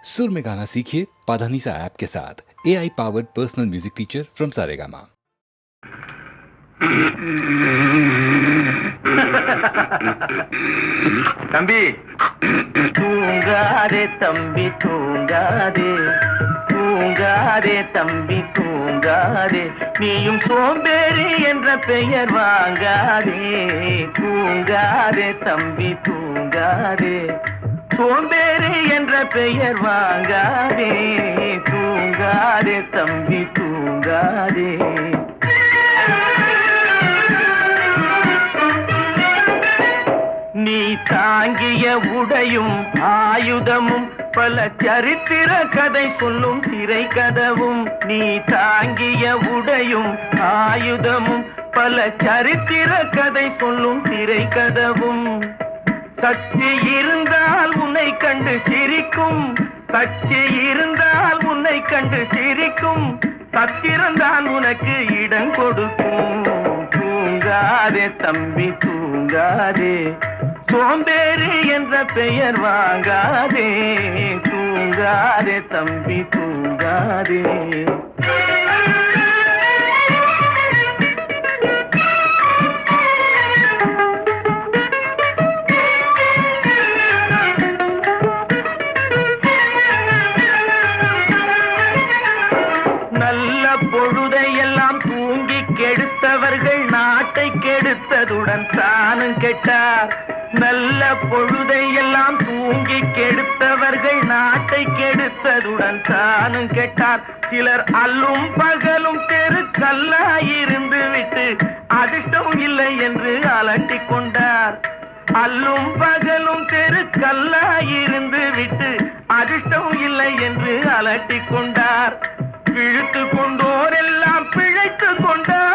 सुर में गाना सीखिए पाधानीसा ऐप के साथ। AI powered personal music teacher from Saregama. தம்பி தூங்காதே தம்பி தூங்காதே, தூங்காதே தம்பி தூங்காதே, நீயும் சோம்பேறி என்ற பெயர் வாங்காதே. தூங்காதே தம்பி தூங்காதே, சோம்பேறி என்ற பெயர் வாங்காதே. தூங்காதே தம்பி தூங்காதே. நீ தாங்கிய உடையும் ஆயுதமும் பல சரித்திர கதை சொல்லும் திரை கதவும். நீ தாங்கிய உடையும் ஆயுதமும் பல சரித்திர கதை சொல்லும் திரை கதவும். சக்தி இருந்தால் உன்னை கண்டு சிரிக்கும், சக்தி இருந்தால் உன்னை கண்டு சிரிக்கும், சத்திரந்தான் உனக்கு இடம் கொடுக்கும். தூங்காதே தம்பி தூங்காதே, சோம்பேறி என்ற பெயர் வாங்காதே. தூங்காதே தம்பி தூங்காதே. நல்ல பொழுதையெல்லாம் தூங்கி கெடுத்தவர்கள் நாட்டை கெடுத்ததுடன் தானும் கெட்டார். நல்ல பொழுதையெல்லாம் தூங்கி கெடுத்தவர்கள் நாட்டை கெடுத்ததுடன் தானும் கெட்டார். சிலர் அல்லும் பகலும் தெருக்கல்லாயிருந்து விட்டு அதிர்ஷ்டம் இல்லை என்று அலட்டிக் கொண்டார். அல்லும் பகலும் தெருக்கல்லாயிருந்து விட்டு அதிர்ஷ்டம் இல்லை என்று அலட்டிக் கொண்டார். பிழைத்து கொண்டோர் எல்லாம் பிழைத்து கொண்டார்.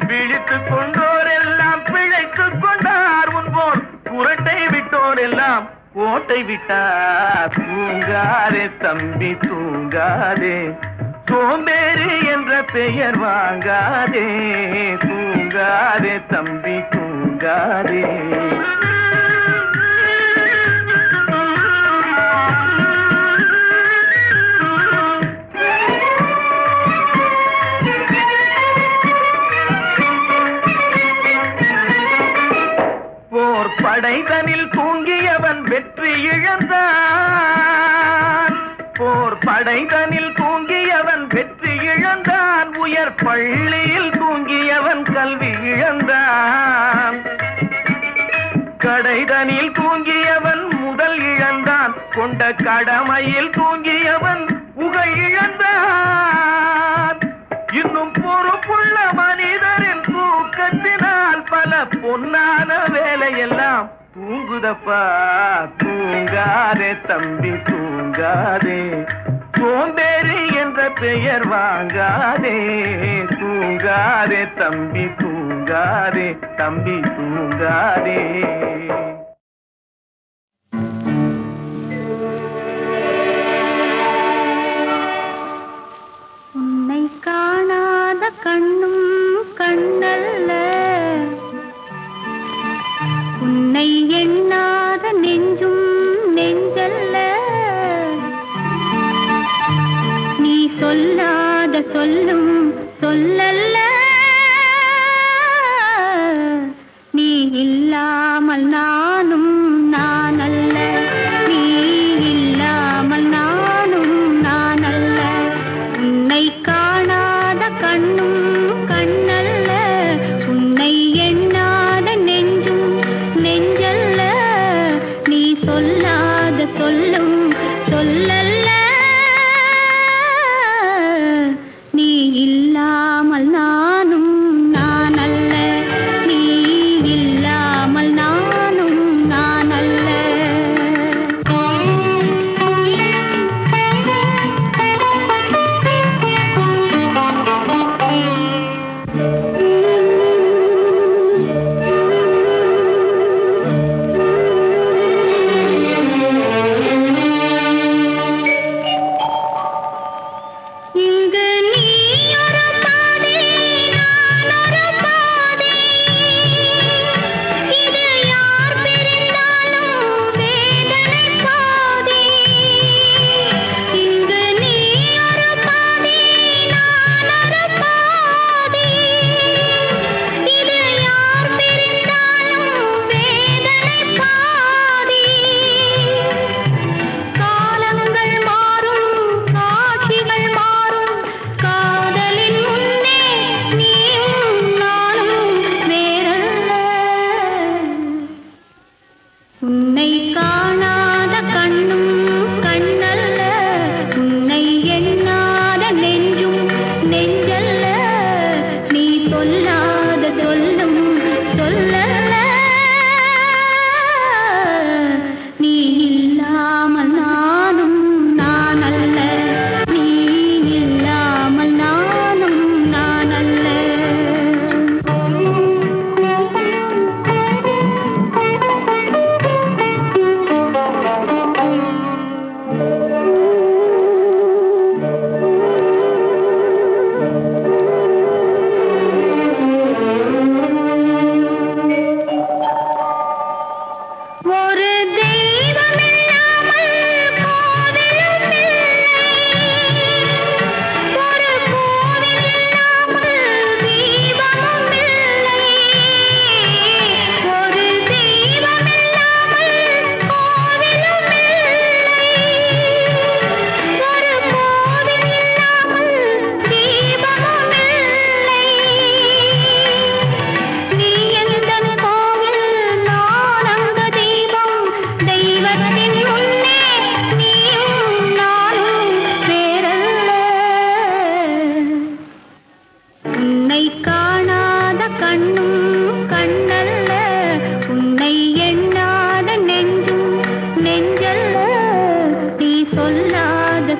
பிழைத்து கொண்டோர் எல்லாம் பிழைத்து கொண்டார். முன்போர் புரட்டை விட்டோர் எல்லாம் கோட்டை விட்டார். தூங்காதே தம்பி தூங்காதே, சோம்பேறி என்ற பெயர் வாங்காதே. தூங்காதே தம்பி தூங்காதே. போர் படைதனில் தூங்கியவன் வெற்றி இழந்தான். போர் படைதனில் தூங்கியவன் வெற்றி இழந்தான். உயர் பள்ளியில் தூங்கியவன் கல்வி இழந்தான். கடைதனில் தூங்கியவன் முதல் இழந்தான். கொண்ட கடமையில் தூங்கியவன் புகழ் இழந்தான். இன்னும் பொறுப்புள்ள மனிதரின் தூக்கத்தினால் பல பொன்னான வேலையெல்லாம் தூங்குதப்பா. தூங்காதே தம்பி தூங்காதே, சோம்பேறி என்ற பெயர் வாங்காதே. தூங்காதே தம்பி தூங்காதே, தம்பி தூங்காதே. உன்னை காணாத கண்ணும் கண்ணல்ல, உன்னை எண்ணாத நெஞ்சும் நெஞ்சல்ல, நீ சொல்லாத சொல்லும் சொல்லல்ல, நீ இல்லாமல் நானும் நானல்ல, நீ இல்லாமல் நானும் நானல்ல. உன்னை காணாத கண்ணும் கண்ணல்ல, உன்னை எண்ணாத நெஞ்சும் நெஞ்சல்ல, நீ சொல்லாத சொல்லும் சொல்லல்ல, நீ இல்லாமல்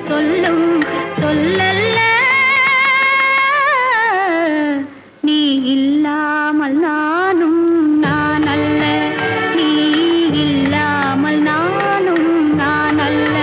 சொல்லும் சொல்லல்ல. நீ இல்லாமல் நானும் நான் அல்ல, நீ இல்லாமல் நானும் நான் அல்ல.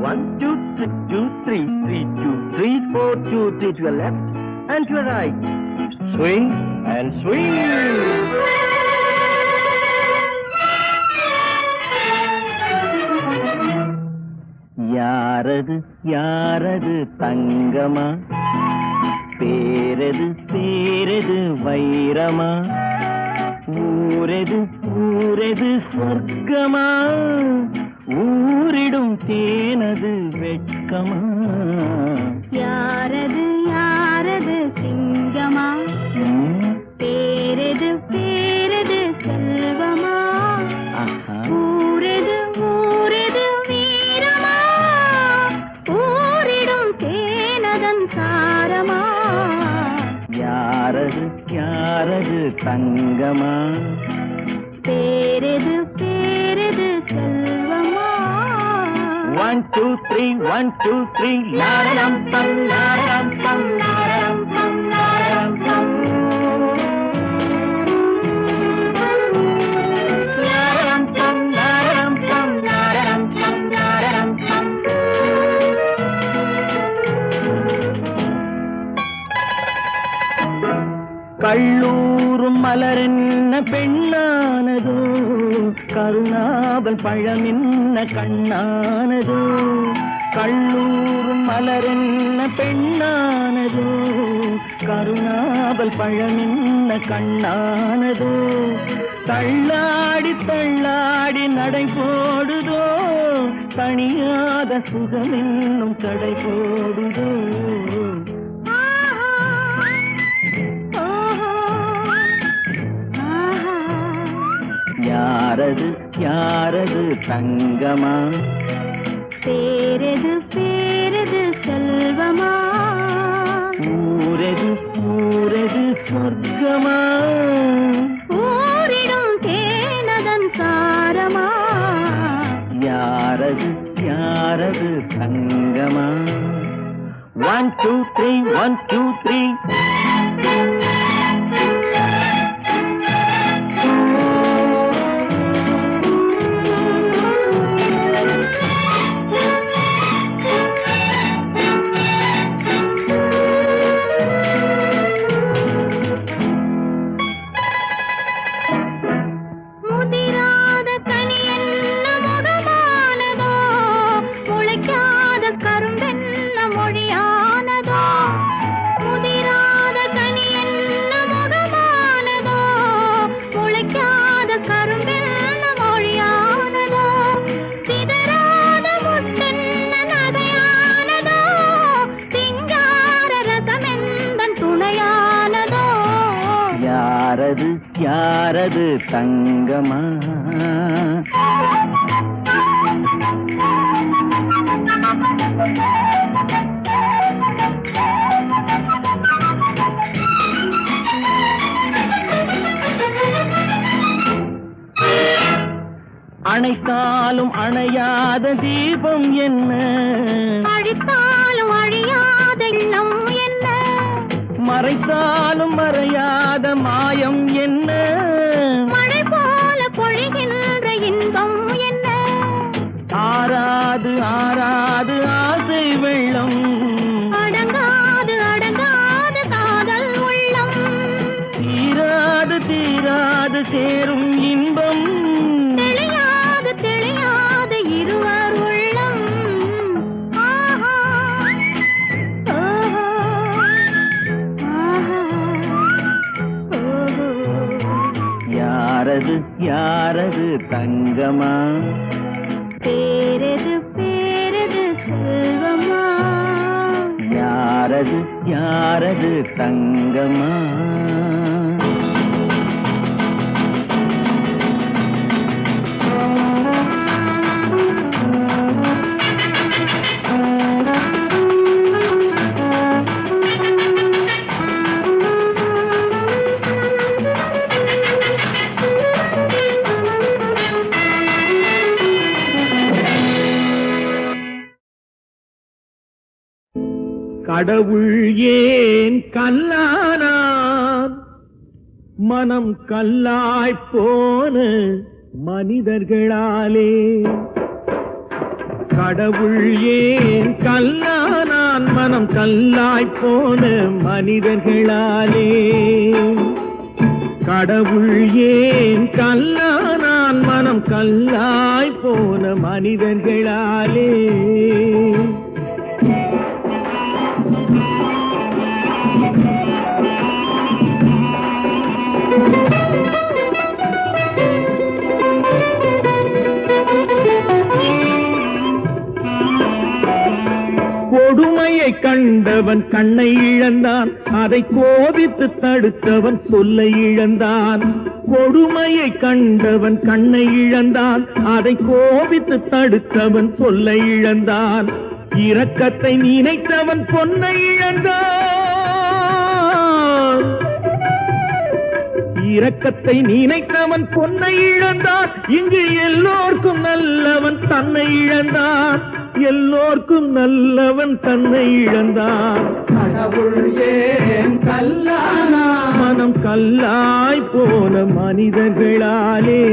One, two, three, 2, 3, 4, 2, 3 to your left and to your right. Swing and swing. யாரது யாரது தங்கமா, பேரது பேரது வைரமா, ஊரது ஊரது சொர்க்கமா, ஊரிடும் தேனது வெட்கமா. யாரது யாரது சிங்கமா, பேரது பேரது செல்வமா, ஊரது ஊரது வீரமா, ஊரிடும் தேனதன் சாரமா. யாரது யாரது தங்கமா, பேரது பேரது செல்வமா. 1, 2, 3, 1, 2, 3, லாரரம் பம் லாரரம் பம் லாரரம் பம் லாரரம் பம். லாரரம் பம் லாரரம் பம் லாரரம் பம் லாரரம் பம். கள்ளூரும் மலரென்ன பெண்ணானதோ, கருணாவல் பழமென்ன கண்ணானதோ. கள்ளூரும் மலரென்ன பெண்ணானதோ, கருணாவல் பழமென்ன கண்ணானதோ. தள்ளாடி தள்ளாடி நடை போடுதோ, தணியாத சுகமென்னும் கடை போடுதோ. யாரது யாரது தங்கமா, பேரது பேரது செல்வமா, ஊரது ஊரது சொர்க்கமா, ஊரிடும் தேனதன் சாரமா. யாரது யாரது தங்கமா. 1, 2, 3, 1, 2, 3. யாரது யாரது தங்கமா, அணைத்தாலும் அணையாத தீபம் என்ன, அழித்தாலும் அழியாத எண்ணம் என்ன, மறைத்தாலும் மறையாத மாயம் என்ன, மழை போல பொழிகின்ற இன்பம் என்ன, ஆறாது ஆறாது ஆசை வெள்ளம், அடங்காது அடங்காது காதல் உள்ளம், தீராது தீராது சேரும் இன்பம், தெளியாது தெளியாது இருவர் உள்ளம். ஆஹா ஓஹோ ஆஹா ஓஹோ. யாரது யாரது தங்கமா, பேரது பேரது செல்வமா, யாரது யாரது தங்கமா. கடவுள் ஏன் கல்லானான், மனம் கல்லாய்ப் போன மனிதர்களாலே. கடவுள் ஏன் கல்லானான், மனம் கல்லாய்ப் போன மனிதர்களாலே. கடவுள் ஏன் கல்லானான், மனம் கல்லாய்ப் போன மனிதர்களாலே. கொடுமையை கண்டவன் கண்ணை இழந்தான், அதை கோபித்து தடுத்தவன் சொல்லை இழந்தான். கொடுமையை கண்டவன் கண்ணை இழந்தான், அதை கோபித்து தடுத்தவன் சொல்லை இழந்தான். இரக்கத்தை நினைத்தவன் பொன்னை இழந்தான், இரக்கத்தை நினைத்தவன் பொன்னை இழந்தான். இங்கு எல்லோர்க்கும் நல்லவன் தன்னை இழந்தான், எல்லோர்க்கும் நல்லவன் தன்னை இழந்தான். கடவுள் ஏன் கல்லானா, மனம் கல்லாய் போன மனிதர்களாலே.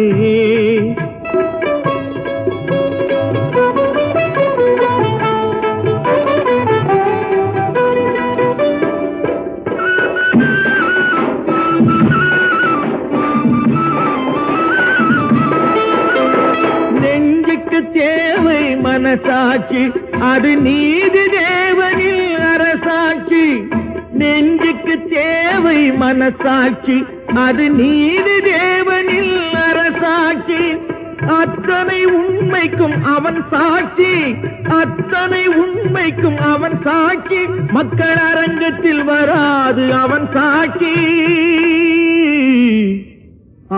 தேவை மனசாட்சி, அது நீதி தேவனில் அரசாட்சி. நெஞ்சுக்கு தேவை மனசாட்சி, அது நீதி தேவனில் அரசாட்சி. அத்தனை உண்மைக்கும் அவன் சாட்சி, அத்தனை உண்மைக்கும் அவன் சாட்சி. மக்கள் அரங்கத்தில் வராது அவன் சாட்சி,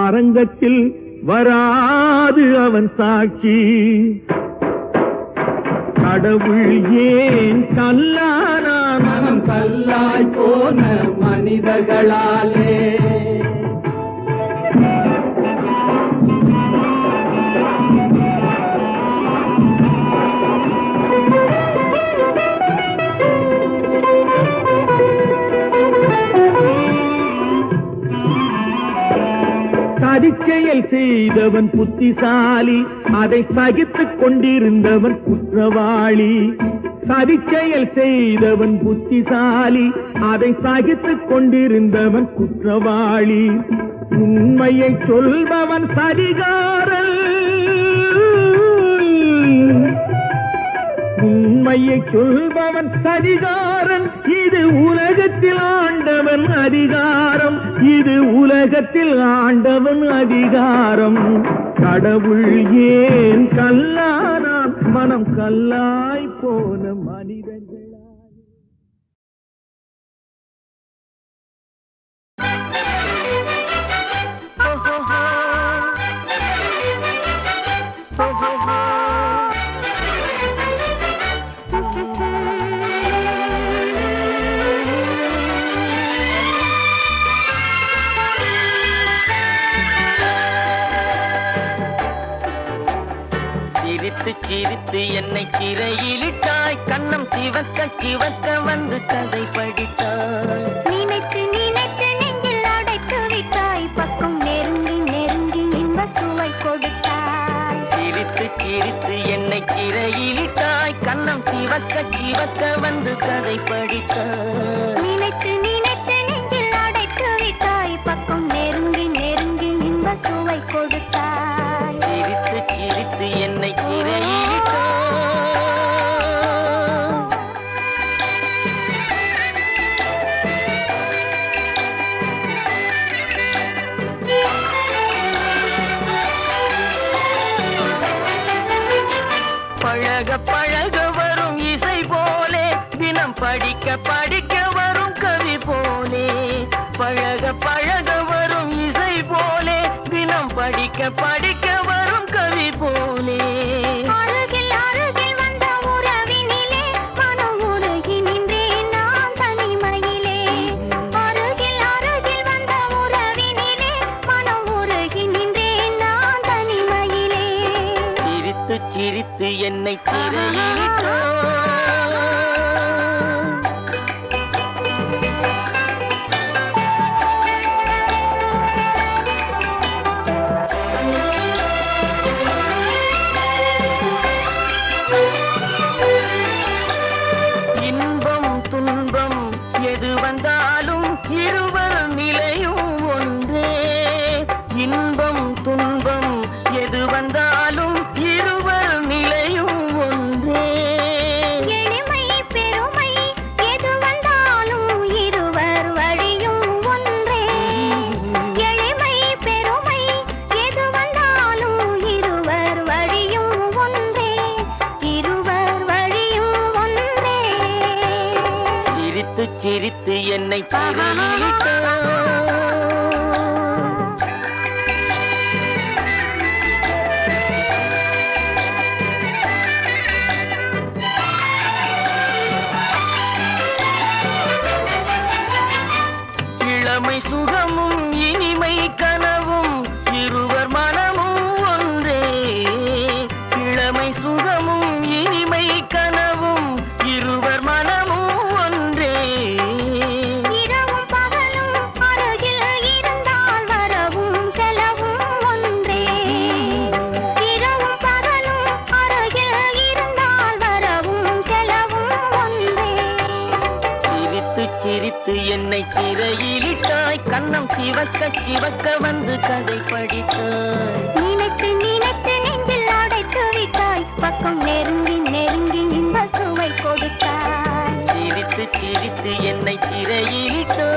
அரங்கத்தில் வராது அவன் சாட்சி. கடவுள் ஏன் கல்லானான், மனம் கல்லாய் போன மனிதர்களாலே. சதிச்செயல் செய்தவன் புத்திசாலி, அதை சகித்துக் கொண்டிருந்தவன் குற்றவாளி. சதிச்செயல் செய்தவன் புத்திசாலி, அதை சகித்துக் கொண்டிருந்தவன் குற்றவாளி. உண்மையை சொல்பவன் சதிகாரன், உண்மையை சொல்பவன் சதிகாரன். இது உலகத்தில் ஆண்டவன் அதிகாரம், இது உலகத்தில் ஆண்டவன் அதிகாரம். கடவுள் ஏன் கல்லானான், மனம் கல்லாய் போன மனிதர்களா. சிரித்து சிரித்து என்னை சிறையிலிட்டாய் கண்ணம் சிவக்க சிவக்க வந்து கதை படித்தாய் நினைத்து நினைத்து நெஞ்சில் அடைத்து விட்டாய் பக்கம் நெருங்கி நெருங்கி இன்ப சுவை கொடுத்தாய் சிரித்து சிரித்து என்னை சிறையிலிட்டாய் கண்ணம் சிவக்க சிவக்க வந்து கதை படித்தாய் நினைத்து நினைத்து நெஞ்சில் அடைத்து விட்டாய் பக்கம் நெருங்கி நெருங்கி இன்ப சுவை கொடுத்தாய் சிரித்து சிரித்து என்னை சிறையிலிட்டாய் பழக பழக வரும் இசை போலே தினம் படிக்க படிக்க வரும் கவி போலே பழக பழக வரும் இசை போலே தினம் படிக்க படிக்க வரும் கவி போலே அருகில் அருகில் வந்த உறவினிலே மனம் உருகி நின்றேன் நான் தனிமையிலே அருகில் அருகில் வந்த உறவினிலே மனம் உருகி நின்றேன் நான் தனிமையிலே சிரித்து சிரித்து என்னை சிறையிலிட்டாய் இன்பம் துன்பம் எது வந்தாலும் இருவர் நிலையும் ஒன்றே இன்பம் துன்பம் எது வந்தாலும் இருவர் நிலையும் ஒன்றே எளிமை பெருமை எது வந்தாலும் இருவர் வழியும் ஒன்றே எளிமை பெருமை எது வந்தாலும் இருவர் வழியும் ஒன்றே இருவர் வழியும் ஒன்றே சிரித்து சிரித்து என்னை சிறையிலிட்டாய் இளமை சுகமும் இனிமை கனவும் இருவர் மனமும் ஒன்றே இளமை சுகமும் இனிமை கனவும் இருவர் மனமும் ஒன்றே இரவும் பகலும் அருகில் இருந்தால் வரவும் செலவும் ஒன்றே இரவும் பகலும் அருகில் இருந்தால் வரவும் செலவும் ஒன்றே சிரித்து சிரித்து என்னை சிறையிலிட்டாய் கண்ணம் சிவக்க சிவக்க வந்து கதை படித்தாய் நினைத்து நினைத்து நெஞ்சில் அடைத்து விட்டாய் பக்கம் நெருங்கி நெருங்கி இன்ப சுவை கொடுத்தாய் சிரித்து சிரித்து என்னை சிறையிலிட்டாய்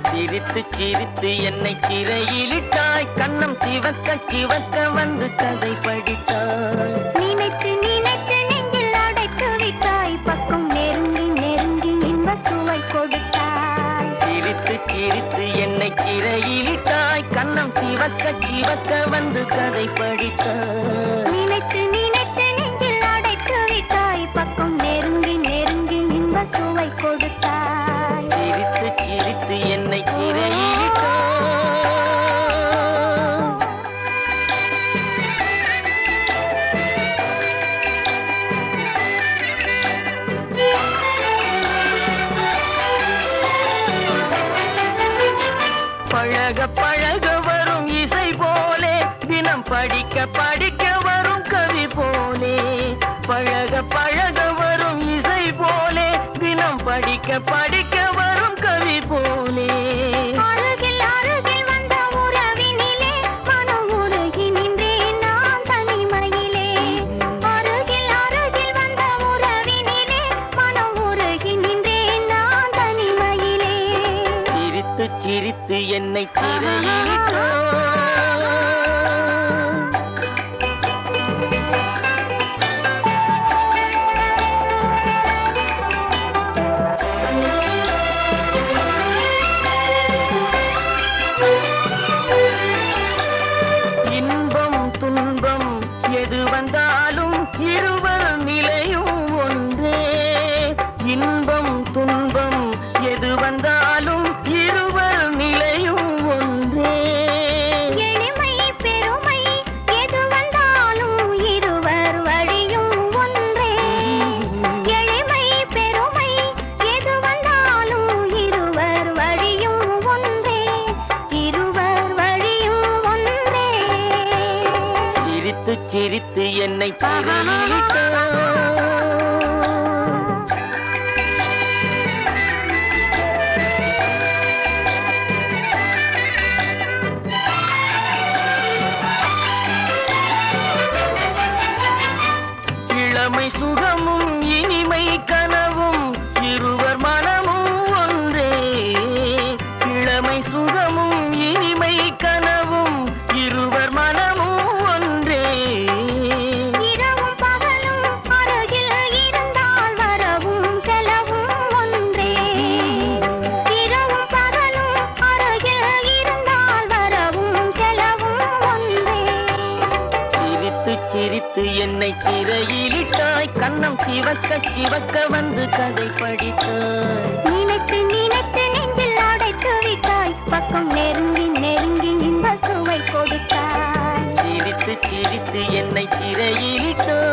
சிரித்து சிரித்து என்னை சிறையிலிட்டாய் கண்ணம் சிவக்க சிவக்க வந்து கதை படித்தாய் நினைத்து நினைத்து நெஞ்சில் அடைத்து விட்டாய் பக்கம் நெருங்கி நெருங்கி இன்ப சுவை கொடுத்தாய் சிரித்து சிரித்து என்னை சிறையிலிட்டாய் கண்ணம் சிவக்க சிவக்க வந்து கதை படித்தாய் நினைத்து நினைத்து நெஞ்சில் அடைத்து விட்டாய் பக்கம் நெருங்கி நெருங்கி இன்ப சுவை கொடுத்தாய் சிரித்து சிரித்து என்னை சிறையிலிட்டாய் பழக பழக வரும் இசை போலே தினம் படிக்க படிக்க வரும் கவி போலே பழக பழக வரும் இசை போலே தினம் படிக்க படிக்க வரும் கவி போலே அருகில் அருகில் வந்த உறவினிலே மனம் உருகி நின்றேன் நான் தனிமை எது வந்தாலும் இருவர் நிலையும் ஒன்றே. இன்பம் துன்பம் எது வந்தாலும் இருவர் நிலையும் ஒன்றே. எளிமை பெருமை எது வந்தாலும் இருவர் வழியும் ஒன்றே. எளிமை பெருமை எது வந்தாலும் இருவர் வழியும் ஒன்றே. இருவர் வழியும் ஒன்றே. சிரித்து சிரித்து என்னை சிறையிலிட்டாய். இளமை சுகமும் இனிமை கனவும் இருவர் மனமும் ஒன்றே. இளமை சுகமும் இனிமை கனவும் இருவர் மனமும் ஒன்றே. இரவும் பகலும் அருகில் இருந்தால் வரவும் செலவும் ஒன்றே. இரவும் பகலும் அருகில் இருந்தால் வரவும் செலவும் ஒன்றே. சிரித்து சிரித்து என்னை சிறையிலிட்டாய். கன்னம் சிவக்க சிவக்க வந்து கதை படித்தாய். நினைத்து நினைத்து நெஞ்சில் அடைத்து விட்டாய். பக்கம் நெருங்கி நெருங்கி இன்ப சுவை கொடுத்தாய். சிரித்து சிரித்து என்னை சிறையிலிட்டாய்.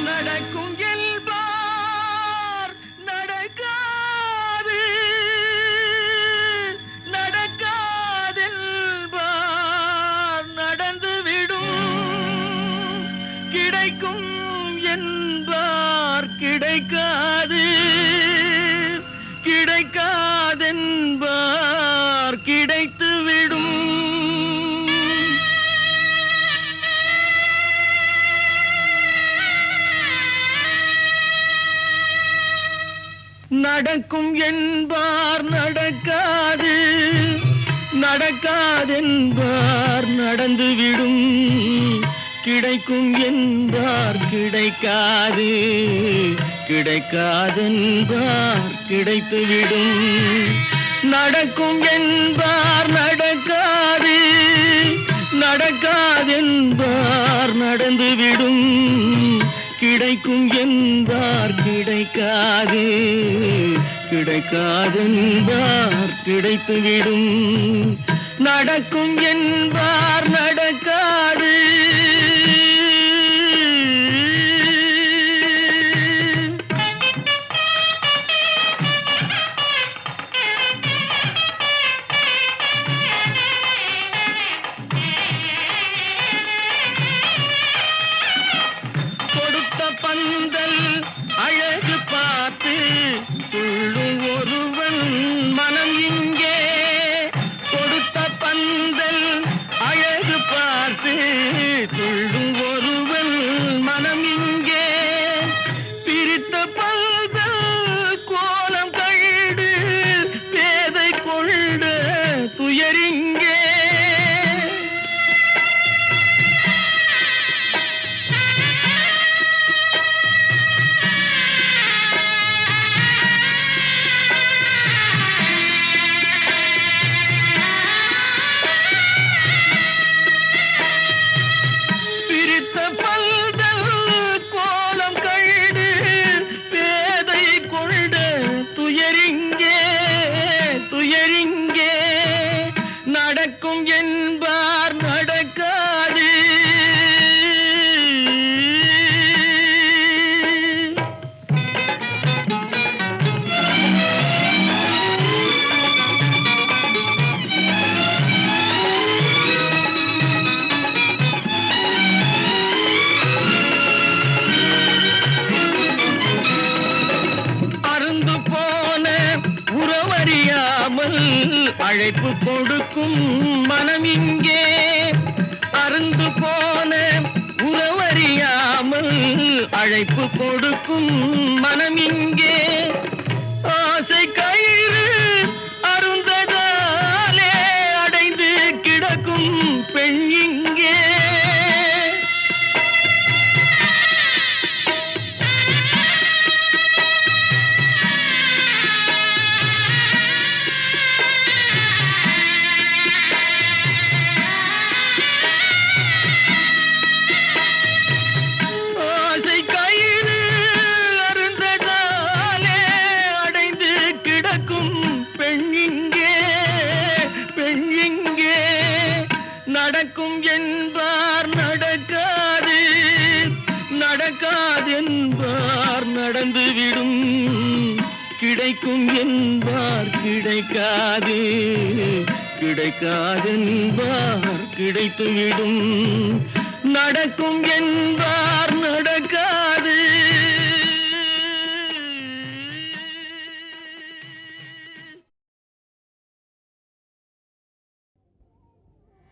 நடக்கும் என்பார் நடக்காது. நடக்காதென்பார் நடந்துவிடும். கிடைக்கும் என்பார் கிடைக்காது. கிடைக்காதென்பார் கிடைத்துவிடும். நடக்கும் என்பார் நடக்காது. நடக்காதென்பார் நடந்துவிடும். கிடைக்கும் என்பார் கிடைக்காது. கிடைக்காதென்பார் கிடைத்துவிடும். நடக்கும் என்பார் நடக்காது. நடக்காதென்பார் நடந்துவிடும். கிடைக்கும் என்பார் கிடைக்காது. கிடைக்காதென்பார் கிடைத்துவிடும். நடக்கும் என்பார் நடக்காது. பந்தல் அழகு பார்த்து துள்ளும் ஒருவன் மனம் இங்கே. கொடுத்த பந்தல் அழகு பார்த்து துள்ளும் ஒருவன் மனம் இங்கே. பிரித்த பந்தல் கோலம் கண்டு பேதை கொண்ட துயரிங்கே. நடக்கும் என்பார் நடக்காது. அருந்து போன உறவறியாமல் அழைப்பு கொடுக்கும் மனம் இங்கே. அருந்து போன உறவறியாமல் இல்லாமல் அழைப்பு கொடுக்கும் மனம் இங்கே ஆசை கயிறு அருந்ததாலே அடைந்து கிடக்கும் பெண் இங்கே நடக்கும் என்பார் நடக்காது நடக்காது என்பார் நடந்துவிடும் கிடைக்கும் என்பார் கிடைக்காது கிடைக்காது என்பார் கிடைத்துவிடும் நடக்கும் என்பார் நடக்காது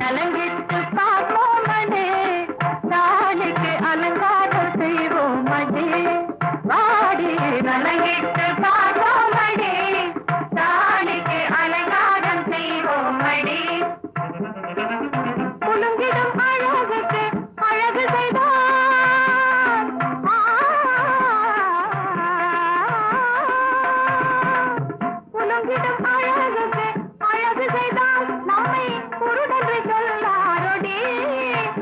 நலங்கிட்டு பார்ப்போமடே நாளைக்கு அலங்காரம் செய்வோமடே வாடி நலங்கிட்டு பார்ப்போமடே நாளைக்கு அலங்காரம் செய்வோமடே குலுங்கிடும் அழகுக்கு அழகு செய்தார் குலுங்கிடும் அழகுக்கு அழகு செய்தால் நம்மை குருடென்று சொல்லாரோடி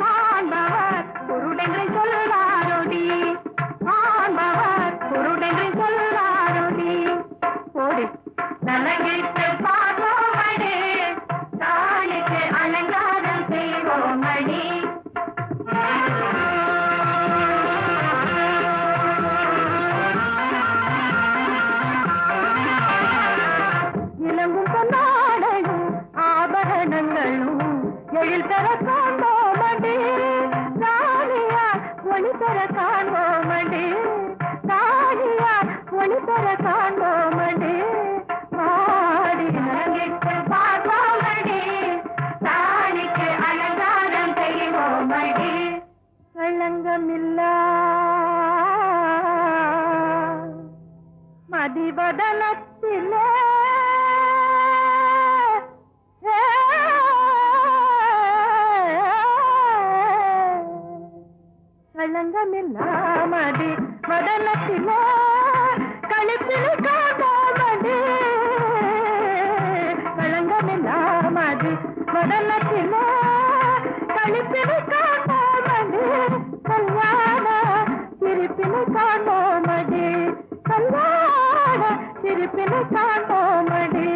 காண்பவர் குருடென்று சொல்லாரோடி காண்பவர் குருடென்று சொல்லாரோடி ஓடி நலங்கிட்டு பார்ப்போமடே நாளைக்கு அலங்காரம் செய்வோமடி இளங்கும் பொன்னாடையும் ஆபரணங்களும் எழில் பெற காண்போமடி ராணியா ஒளி பெற காண்போமடி ராணியா ஒளி பெற காண்போமடி ஆடி நலங்கிட்டு பார்ப்போமடி ராணிக்கு அலங்காரம் செய்வோமடி களங்கமில்லா மதிவதனத்திலே களங்கமில்லாமதி வதனத்திலே கழுத்தில் காணாமடி களங்கமில்லாமதி வதனத்திலே கழுத்தில் காணாமடி கல்யாண திருப்பினை காணோமடி கல்யாண திருப்பினை காணோமடி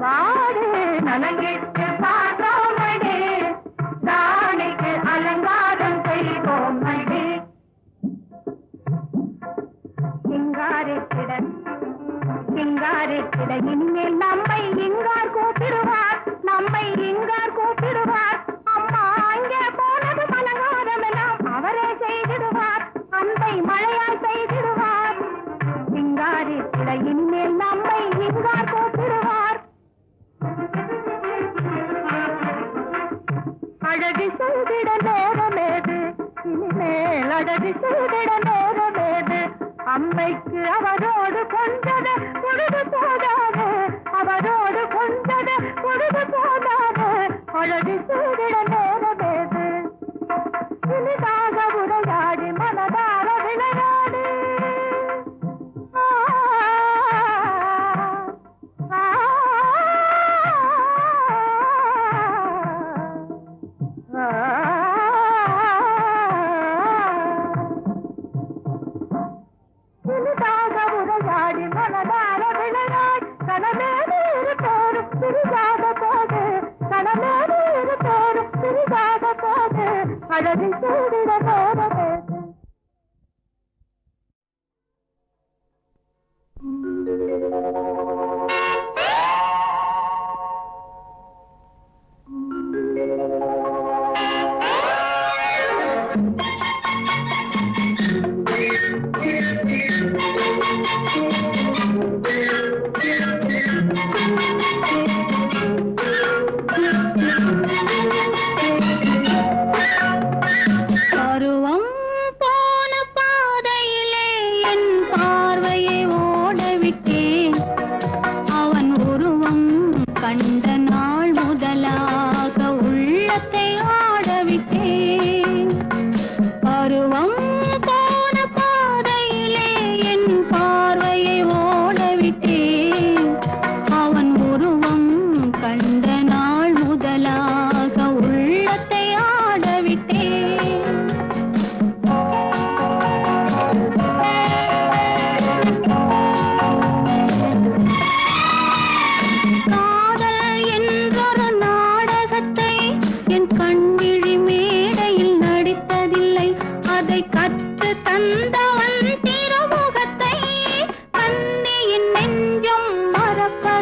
வாடி நலங்கிட்டு பார்த்தோமடி நாளைக்கு அலங்காரம் செய்வோமடி சிங்காரிக்கிட இனிமேல் நம்மை இங்கார் கூப்பிடுவார் நம்மை இங்கார் கூப்பிடுவார் அம்மா அங்கே போனது மலங்காரம் எல்லாம் அவரே செய்திடுவார் அன்பை மழையாய் செய்திடுவார் சிங்காரிக்கிட இனிமேல் நம்மை இங்கார் கூப்பிடுவார் அழகு செய்திட நேரமேது இனிமேல் அழகு செய்திட நேரமேது அம்மைக்கு அவரோடு கொண்டது பொழுது போதாது அவரோடு கொண்டது பொழுது போதாது அழகு செய்திட நேரமேது இனிதாக உரையாடி மனதார விளையாடி சிறிதாக உரையாடி மனதார விளையாடி கனமேடு இருப்போரும் சிறிதாக போது கனமேடு இருப்போரும்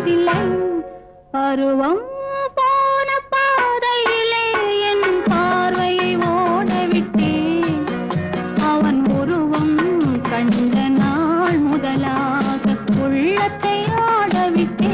போவதில்லை. பருவம் போன பாதையிலே என் பார்வையை ஓடவிட்டேன். அவன் உருவம் கண்ட நாள் முதலாக உள்ளத்தை ஆடவிட்டேன்.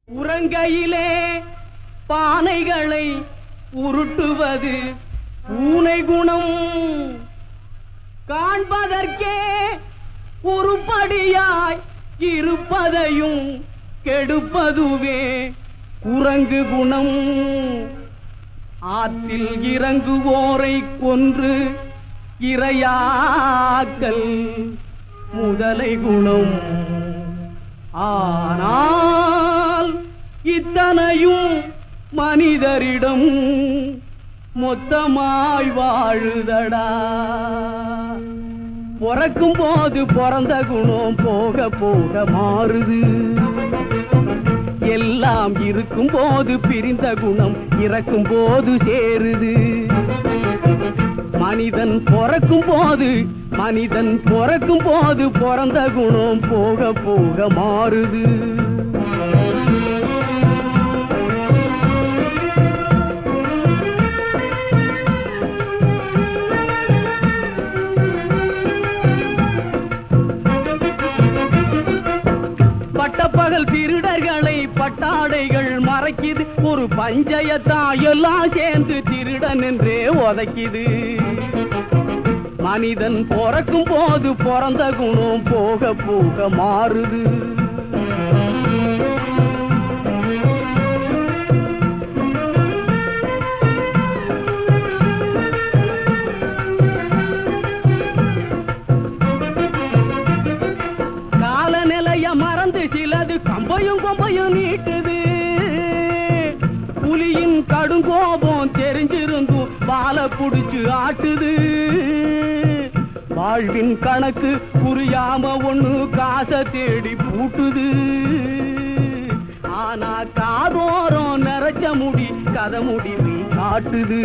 உறங்கையிலே பானைகளை உருட்டுவது பூனை குணம். காண்பதற்கே உருப்படியாய் இருப்பதையும் கெடுப்பதுவே குரங்கு குணம். ஆற்றில் இறங்குவோரை கொன்று இரையாக்கல் முதலை குணம். ஆனால் இத்தனையும் மனிதரிடம் மொத்தமாய் வாழுதடா. பிறக்கும் போது பிறந்த குணம் போக போக மாறுது. எல்லாம் இருக்கும் போது பிரிந்த குணம் இறக்கும் போது சேருது. மனிதன் பிறக்கும் போது பிறந்த குணம் போக போக மாறுது. பட்டப்பகல் திருடர்களை பட்டாடைகள் மறைக்குது. ஒரு பஞ்சயத்தான் எல்லாம் சேர்ந்து திருடன் என்றே உதைக்குது. மனிதன் பிறக்கும் போது பிறந்த குணம் போக போக மாறுது. வாழை புடிச்சு ஆட்டுது. வாழ்வின் கணக்கு புரியாம ஒண்ணு காசை தேடி பூட்டுது. ஆனா காதோரம் நிறைச்ச முடி கதை முடிவு காட்டுது.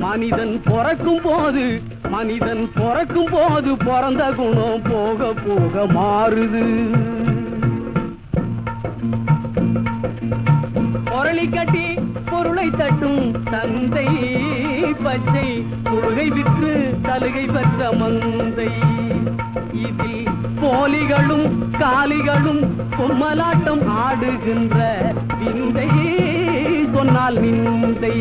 மனிதன் பிறக்கும் போது பிறந்த குணம் போக போக மாறுது. பொருளை கட்டி பொருளை தட்டும் தந்தை பச்சை முருகை விற்று சலுகை பெற்ற மந்தை. இதில் போலிகளும் காலிகளும் பொம்மலாட்டம் ஆடுகின்ற விந்தை சொன்னால் நிந்தை.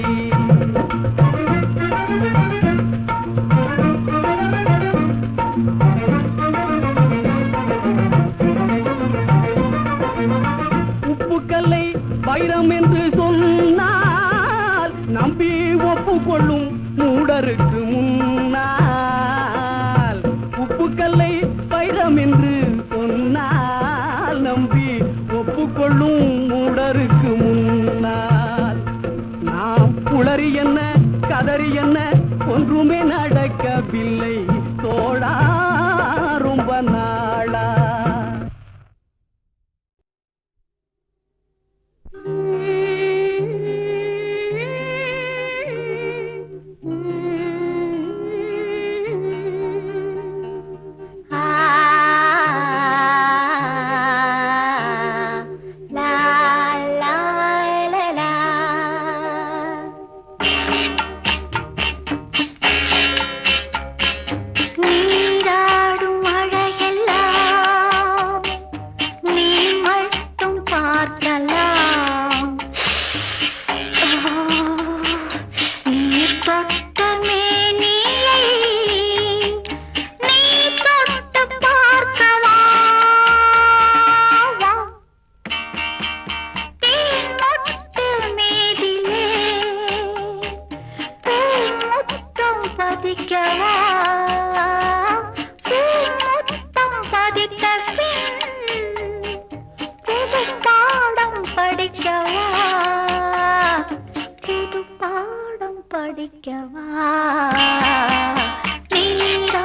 உப்புக்கல்லை வைரம் என்று சொன்னால் நம்பி ஒப்புக்கொள்ளும் மூடருக்கு முன்னால். உப்புக்கல்லை வைரம் என்று சொன்னால் நம்பி ஒப்புக்கொள்ளும் மூடருக்கு முன்னால். நாம் புலரி என்ன கதறி என்ன ஒன்றுமே நடக்கவில்லை தோழா ரொம்ப நாளா. படிக்கவா நீரா